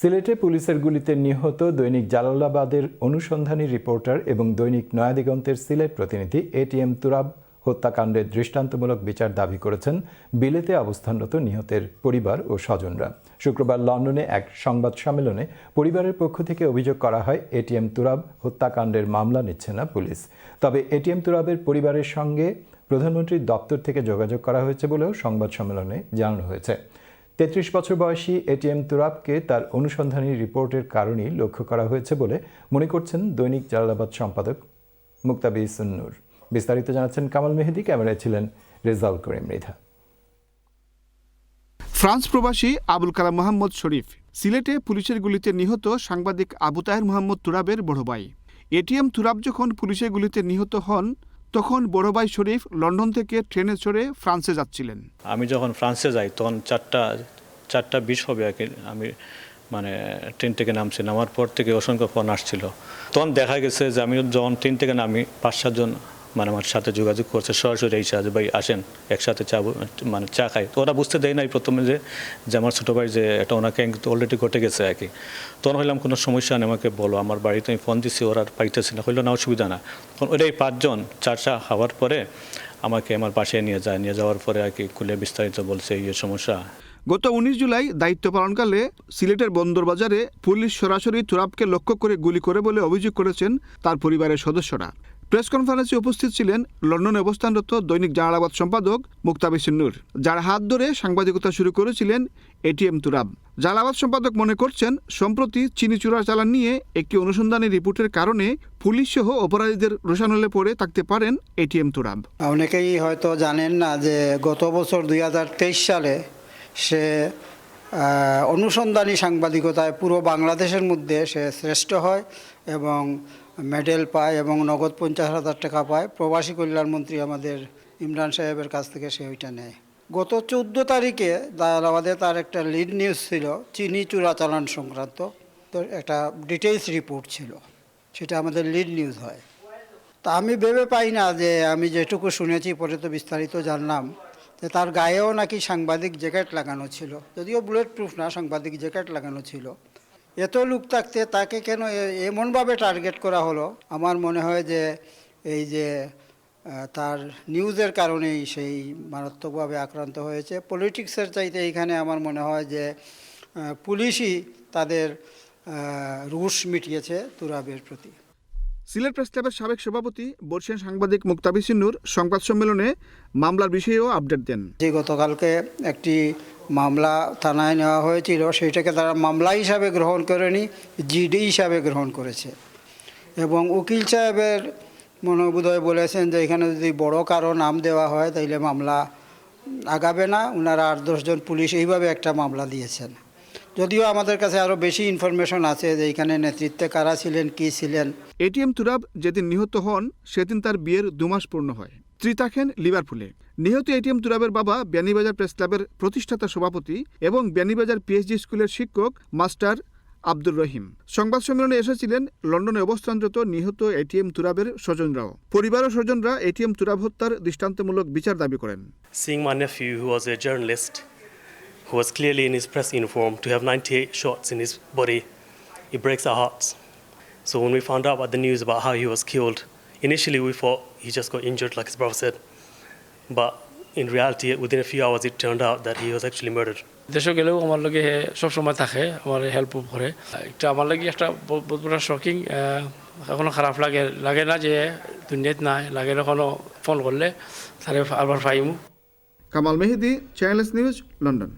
সিলেটে পুলিশের গুলিতে নিহত দৈনিক জালালাবাদের অনুসন্ধানী রিপোর্টার এবং দৈনিক নয়াদিগন্তের সিলেট প্রতিনিধি এটিএম তুরাব হত্যাকাণ্ডের দৃষ্টান্তমূলক বিচার দাবি করেছেন বিলেতে অবস্থানরত নিহতের পরিবার ও স্বজনরা। শুক্রবার লন্ডনে এক সংবাদ সম্মেলনে পরিবারের পক্ষ থেকে অভিযোগ করা হয় এটিএম তুরাব হত্যাকাণ্ডের মামলা নিচ্ছে না পুলিশ। তবে এটিএম তুরাবের পরিবারের সঙ্গে প্রধানমন্ত্রীর দপ্তর থেকে যোগাযোগ করা হয়েছে বলেও সংবাদ সম্মেলনে জানানো হয়েছে। ৩৩ বছর বয়সী এটিএম তুরাবকে তার অনুসন্ধানী রিপোর্টের কারণেই লক্ষ্য করা হয়েছে বলে মনে করছেন দৈনিক জালালাবাদ সম্পাদক মুক্তাবিসুন নূর। বিস্তারিত জানাচ্ছেন কামাল মেহেদি, ক্যামেরায় ছিলেন রেজাউল করিম মৃধা। ফ্রান্স প্রবাসী আবুল কালাম মোহাম্মদ শরীফ সিলেটে পুলিশের গুলিতে নিহত সাংবাদিক আবু তাহের মোহাম্মদ তুরাবের বড় ভাই। এটিএম তুরাব যখন পুলিশের গুলিতে নিহত হন তখন বড় ভাই শরীফ লন্ডন থেকে ট্রেনে চড়ে ফ্রান্সে যাচ্ছিলেন। আমি যখন ফ্রান্সে যাই তখন 4:20 হবে আর কি, আমি ট্রেন থেকে নামছি। নামার পর থেকে অসংখ্য ফোন আসছিল। তখন দেখা গেছে যে আমি যখন ট্রেন থেকে নামি 5-7 জন আমার সাথে যোগাযোগ করছে, সরাসরি এই যে ভাই আসেন একসাথে চা খাই। তো ওরা বুঝতে দেয় নাই প্রথমে যে আমার ছোটো ভাই যে এটা ওনাকে অলরেডি ঘটে গেছে আর কি। তখন হইলাম কোনো সমস্যা নেই, আমাকে বলো। আমার বাড়িতে আমি ফোন দিচ্ছি, ওরা পাইতেছি না। হইলো না, অসুবিধা না। তখন ওইটাই 5 জন চা খাওয়ার পরে আমাকে আমার বাসায় নিয়ে যাওয়ার পরে আর কি খুলে বিস্তারিত বলছে এই সমস্যা। গত 19 জুলাই দায়িত্ব পালনকালে সিলেটের বন্দরবাজারে পুলিশ সরাসরি তুরাবকে লক্ষ্য করে গুলি করে বলে অভিযোগ করেছেন তার পরিবারের সদস্যরা। প্রেস কনফারেন্সে উপস্থিত ছিলেন লন্ডনে অবস্থানরত দৈনিক জালালাবাদ সম্পাদক মুক্তাবিসুন নূর, যার হাত ধরে সাংবাদিকতা শুরু করেছিলেন এটিএম তুরাব। জালালাবাদ সম্পাদক মনে করছেন সম্প্রতি চিনি চোরাচালান নিয়ে একটি অনুসন্ধানী রিপোর্টের কারণে পুলিশ সহ অপরাধীদের রোষানলে পড়ে থাকতে পারেন এটিএম তুরাব। অনেকেই হয়তো জানেন না যে গত বছর 2023 সালে সে অনুসন্ধানী সাংবাদিকতায় পুরো বাংলাদেশের মধ্যে সে শ্রেষ্ঠ হয় এবং মেডেল পায় এবং নগদ 50,000 টাকা পায়। প্রবাসী কল্যাণমন্ত্রী আমাদের ইমরান সাহেবের কাছ থেকে সে ওইটা নেয়। গত 14 তারিখে জালালাবাদে তার একটা লিড নিউজ ছিল চিনি চোরাচালান সংক্রান্ত, তো একটা ডিটেলস রিপোর্ট ছিল, সেটা আমাদের লিড নিউজ হয়। তা আমি ভেবে পাই না যে আমি যেটুকু শুনেছি, পরে তো বিস্তারিত জানলাম যে তার গায়েও নাকি সাংবাদিক জ্যাকেট লাগানো ছিল, যদিও বুলেট প্রুফ না, সাংবাদিক জ্যাকেট লাগানো ছিল। এত লোক থাকতে তাকে কেন এমনভাবে টার্গেট করা হলো? আমার মনে হয় যে এই যে তার নিউজের কারণেই সেই মারাত্মকভাবে আক্রান্ত হয়েছে। পলিটিক্সের চাইতে এইখানে আমার মনে হয় যে পুলিশই তাদের রুশ মিটিয়েছে তুরাবের প্রতি। সিলেট প্রেস ক্লাবের সাবেক সভাপতি বর্ষিয়ান সাংবাদিক মুক্তাবিসুন নূর সংবাদ সম্মেলনে মামলার বিষয়েও আপডেট দেন। যে গতকালকে একটি মামলা থানায় নেওয়া হয়েছিল, সেইটাকে তারা মামলা হিসাবে গ্রহণ করেনি, জিডি হিসাবে গ্রহণ করেছে। এবং উকিল সাহেবের মনোবোধয় বলেছেন যে এখানে যদি বড় কারো নাম দেওয়া হয় তাইলে মামলা আগাবে না। ওনারা 8-10 জন পুলিশ এইভাবে একটা মামলা দিয়েছেন। যদিও আমাদের কাছে আরও বেশি ইনফরমেশন আছে যে এখানে নেতৃত্বে কারা ছিলেন, কী ছিলেন। এটিএম তুরাব যেদিন নিহত হন সেদিন তার বিয়ের 2 মাস পূর্ণ হয়। স্ত্রী থাকেন লিভারপুলে। নিহত এটিএম তুরাবের বাবা বিয়ানীবাজার প্রেস ক্লাবের প্রতিষ্ঠাতা সভাপতি এবং বিয়ানীবাজার পিএইচডি স্কুলের শিক্ষক মাস্টার আব্দুর রহিম। সংবাদ সম্মেলনে এসেছিলেন লন্ডনে অবস্থানরত নিহত এটিএম তুরাবের স্বজনরাও। পরিবার ও স্বজনরা এটিএম তুরাব হত্যার দৃষ্টান্তমূলক বিচার দাবি করেন। Seeing my nephew, who was a journalist, who was clearly in his press uniform, to have 98 shots in his body, it breaks our hearts. So when we found out about the news about how he was killed, initially we thought he just got injured, like his brother said. But in reality, within a few hours, it turned out that he was actually murdered. দেশে গেলেও আমার লগে সবসময় থাকে, আমার হেল্পও করে। এটা আমার লাগে একটা বহুত বড় শকিং। এখনো খারাপ লাগে না যে দুনিয়াত নাই, লাগে এখনো ফোন করলে তারে আবার পাইমু। কামাল মেহেদি, চ্যানেলস নিউজ, লন্ডন।